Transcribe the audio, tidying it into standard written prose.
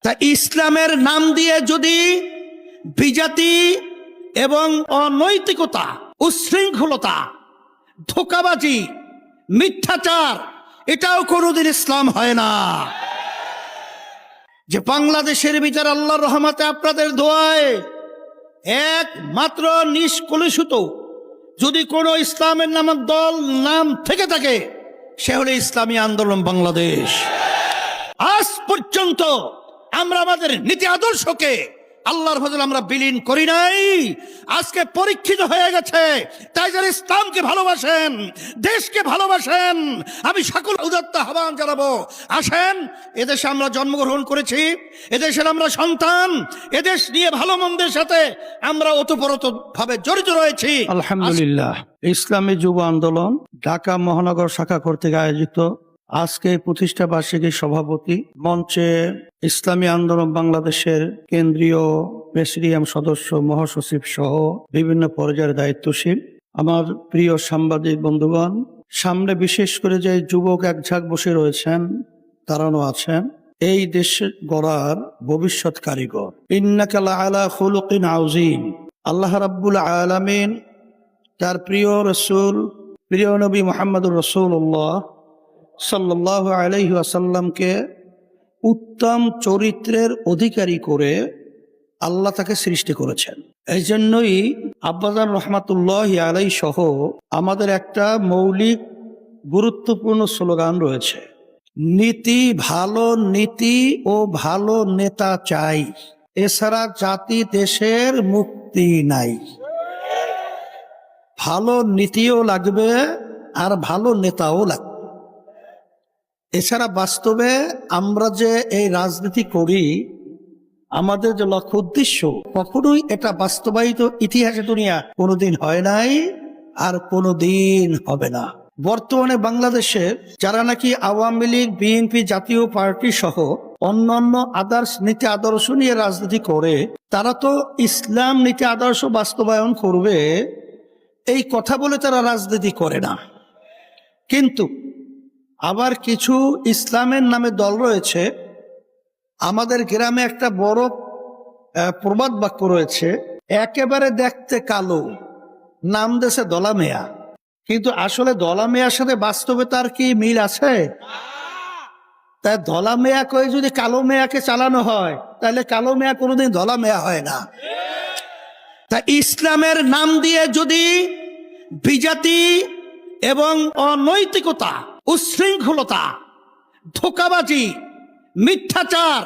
তা ইসলামের নাম দিয়ে যদি বিজাতি এবং অনৈতিকতা, উচ্ছৃঙ্খলতা, ধোঁকাবাজি, মিথ্যাচার, এটাও কোনোদিন ইসলাম হয় না। যে বাংলাদেশের ভিতর আল্লাহর রহমতে আপনাদের দোয়ায় একমাত্র নিষ্কলুষিত যদি কোনো ইসলামের নামক দল নাম থেকে থাকে, সে হলো ইসলামী আন্দোলন বাংলাদেশ। আজ পর্যন্ত আমরা আমাদের নীতি আদর্শকে আল্লাহর ফজলে আমরা বিলীন করি নাই। আজকে পরীক্ষিত হয়ে গেছে। তাই যারা ইসলামকে ভালোবাসেন, দেশকে ভালোবাসেন, আমি সকল উদাত্ত আহ্বান জানাবো, আসেন, এদেশে আমরা জন্মগ্রহণ করেছি, এদেশের আমরা সন্তান, এদেশ নিয়ে ভালো মন্দের সাথে আমরা ওতপ্রোত ভাবে জড়িত রয়েছি। আলহামদুলিল্লাহ, ইসলামী যুব আন্দোলন ঢাকা মহানগর শাখা কর্তৃক আয়োজিত আজকে প্রতিষ্ঠা বার্ষিকী সভাপতি মঞ্চে ইসলামী আন্দোলন বাংলাদেশের কেন্দ্রীয় প্রেসিডিয়াম সদস্য, মহাসচিব সহ বিভিন্ন পর্যায়ের দায়িত্বশীল আমার প্রিয় সাংবাদিক বন্ধুগণ, সামনে বিশেষ করে যে যুবক একঝাঁক বসে রয়েছেন, তারাও আছেন এই দেশ গড়ার ভবিষ্যৎ কারিগর। ইন্নাকা লাআলা খুলুকিন আযীম। আল্লাহ রাব্বুল আলামিন তার প্রিয় রাসূল, প্রিয় নবী মুহাম্মদুর রাসূলুল্লাহ সাল্লাল্লাহু আলাইহি ওয়াসাল্লামকে উত্তম চরিত্রের অধিকারী করে আল্লাহ তাকে সৃষ্টি করেছেন। এই জন্যই আব্বাজান রহমাতুল্লাহি আলাইহি সহ আমাদের একটা মৌলিক গুরুত্বপূর্ণ স্লোগান রয়েছে, নীতি, ভালো নীতি ও ভালো নেতা চাই, এছাড়া জাতি দেশের মুক্তি নাই। ভালো নীতিও লাগবে আর ভালো নেতাও লাগবে। এছাড়া বাস্তবে আমরা যে এই রাজনীতি করি, আমাদের যে লক্ষ্য উদ্দেশ্য, কখনোই এটা বাস্তবায়িত ইতিহাসে দুনিয়া কোনোদিন হয় নাই আর কোনোদিন হবে না। বর্তমানে বাংলাদেশের যারা নাকি আওয়ামী লীগ, বিএনপি, জাতীয় পার্টি সহ অন্যান্য আদর্শ নীতি আদর্শ নিয়ে রাজনীতি করে, তারা তো ইসলাম নীতি আদর্শ বাস্তবায়ন করবে এই কথা বলে তারা রাজনীতি করে না। কিন্তু আবার কিছু ইসলামের নামে দল রয়েছে। আমাদের গ্রামে একটা বড় প্রবাদ বাক্য রয়েছে, একেবারে দেখতে কালো, নাম দেশে দলা মেয়া। কিন্তু আসলে দলা মেয়ার সাথে বাস্তবে তার কি মিল আছে? তাই দলা মেয়া কয়ে যদি কালো মেয়াকে চালানো হয়, তাহলে কালো মেয়া কোনোদিন দলা মেয়া হয় না। তা ইসলামের নাম দিয়ে যদি বিজাতি এবং অনৈতিকতা, উচ্ছৃঙ্খলতা, ধোঁকাবাজি, মিথ্যাচার,